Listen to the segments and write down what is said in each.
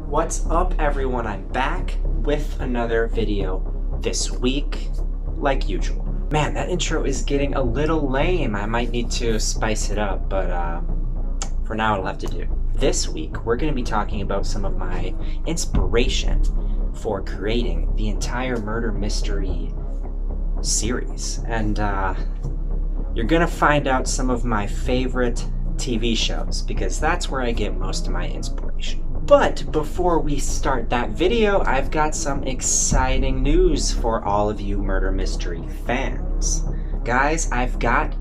What's up, everyone? I'm back with another video this week, like usual. Man, that intro is getting a little lame. I might need to spice it up, but for now it'll have to do. This week, we're going to be talking about some of my inspiration for creating the entire murder mystery series. And you're going to find out some of my favorite TV shows, because that's where I get most of my inspiration. But before we start that video, I've got some exciting news for all of you murder mystery fans. Guys, I've got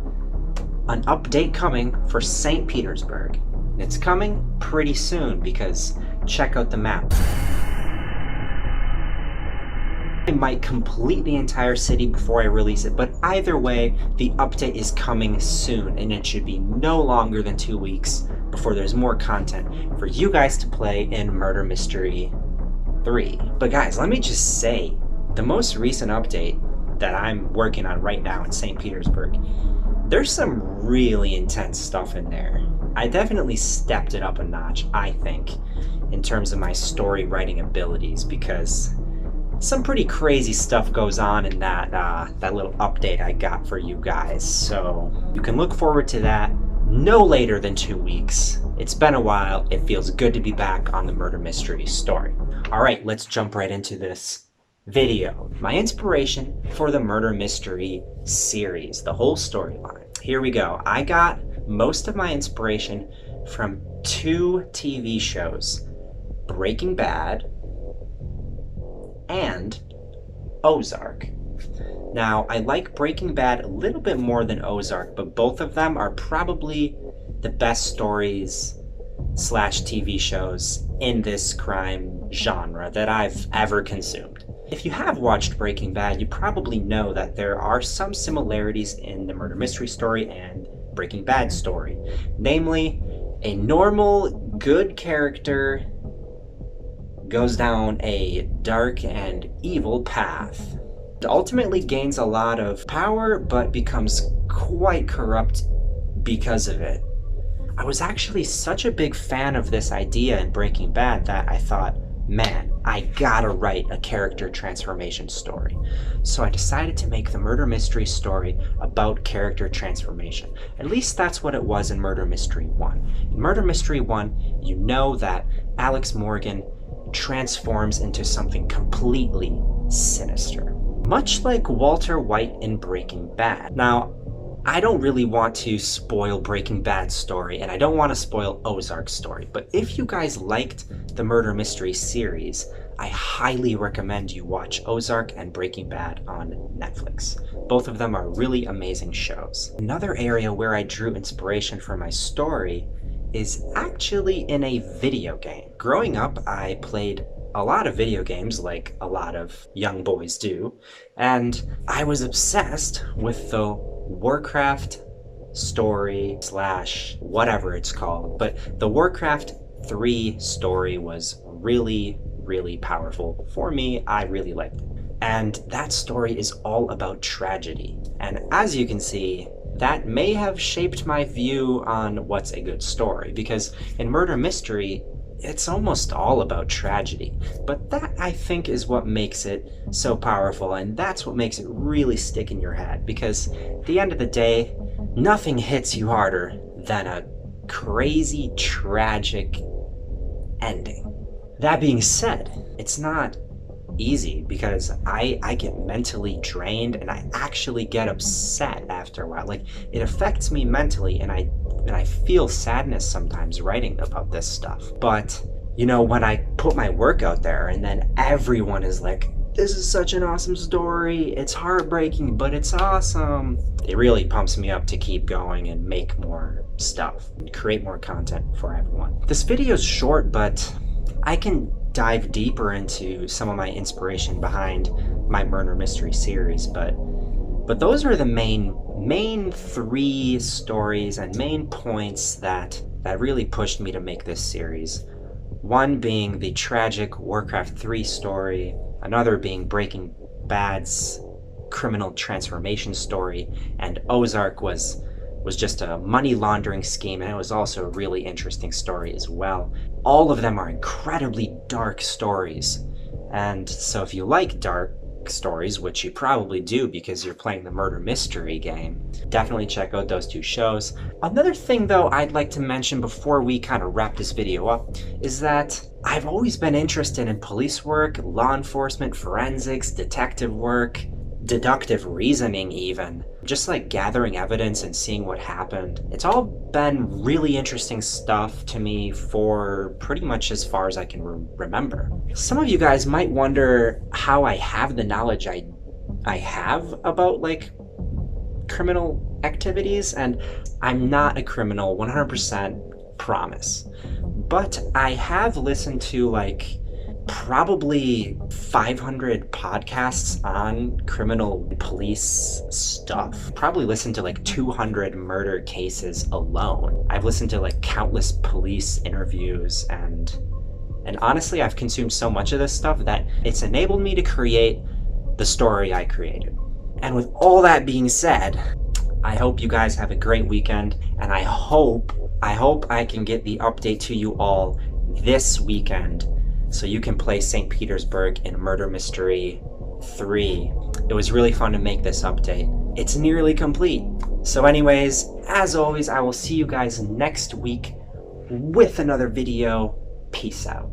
an update coming for St. Petersburg. And it's coming pretty soon, because check out the map. I might complete the entire city before I release it, but either way, the update is coming soon, and it should be no longer than 2 weeks before there's more content for you guys to play in Murder Mystery 3. But guys, let me just say, the most recent update that I'm working on right now in St. Petersburg, there's some really intense stuff in there. I definitely stepped it up a notch, I think, in terms of my story writing abilities, because some pretty crazy stuff goes on in that little update I got for you guys. So you can look forward to that no later than 2 weeks. It's been a while. It feels good to be back on the murder mystery story. All right, let's jump right into this video. My inspiration for the murder mystery series, the whole storyline. Here we go. I got most of my inspiration from 2 TV shows, Breaking Bad and Ozark. Now, I like Breaking Bad a little bit more than Ozark, but both of them are probably the best stories / TV shows in this crime genre that I've ever consumed. If you have watched Breaking Bad, you probably know that there are some similarities in the murder mystery story and Breaking Bad story. Namely, a normal, good character goes down a dark and evil path. It ultimately gains a lot of power, but becomes quite corrupt because of it. I was actually such a big fan of this idea in Breaking Bad that I thought, man, I gotta write a character transformation story. So I decided to make the murder mystery story about character transformation. At least that's what it was in Murder Mystery 1. In Murder Mystery 1, you know that Alex Morgan transforms into something completely sinister, much like Walter White in Breaking Bad. Now, I don't really want to spoil Breaking Bad's story, and I don't want to spoil Ozark's story, but if you guys liked the murder mystery series, I highly recommend you watch Ozark and Breaking Bad on Netflix. Both of them are really amazing shows. Another area where I drew inspiration for my story is actually in a video game. Growing up, I played a lot of video games, like a lot of young boys do, and I was obsessed with the Warcraft story / whatever it's called, but the Warcraft 3 story was really, really powerful for me. I really liked it. And that story is all about tragedy. And as you can see, that may have shaped my view on what's a good story, because in murder mystery, it's almost all about tragedy. But that, I think, is what makes it so powerful, and that's what makes it really stick in your head, because at the end of the day, nothing hits you harder than a crazy, tragic ending. That being said, it's not easy, because I get mentally drained, and I actually get upset after a while. Like, it affects me mentally, and I feel sadness sometimes writing about this stuff. But, you know, when I put my work out there and then everyone is like, this is such an awesome story, it's heartbreaking, but it's awesome, it really pumps me up to keep going and make more stuff and create more content for everyone. This video's short, but I can dive deeper into some of my inspiration behind my murder mystery series, but those are the main 3 stories and main points that really pushed me to make this series. One being the tragic Warcraft 3 story, another being Breaking Bad's criminal transformation story, and Ozark was just a money laundering scheme, and it was also a really interesting story as well. all of them are incredibly dark stories. And so if you like dark stories, which you probably do because you're playing the murder mystery game, definitely check out those two shows. Another thing though I'd like to mention before we kind of wrap this video up is that I've always been interested in police work, law enforcement, forensics, detective work, deductive reasoning even, just like gathering evidence and seeing what happened. It's all been really interesting stuff to me for pretty much as far as I can remember. Some of you guys might wonder how I have the knowledge I have about like criminal activities, and I'm not a criminal, 100% promise. But I have listened to like probably 500 podcasts on criminal police stuff. Probably listened to like 200 murder cases alone. I've listened to like countless police interviews, and honestly, I've consumed so much of this stuff that it's enabled me to create the story I created. And with all that being said, I hope you guys have a great weekend, and I hope I can get the update to you all this weekend so you can play St. Petersburg in Murder Mystery 3. It was really fun to make this update. It's nearly complete. So anyways, as always, I will see you guys next week with another video. Peace out.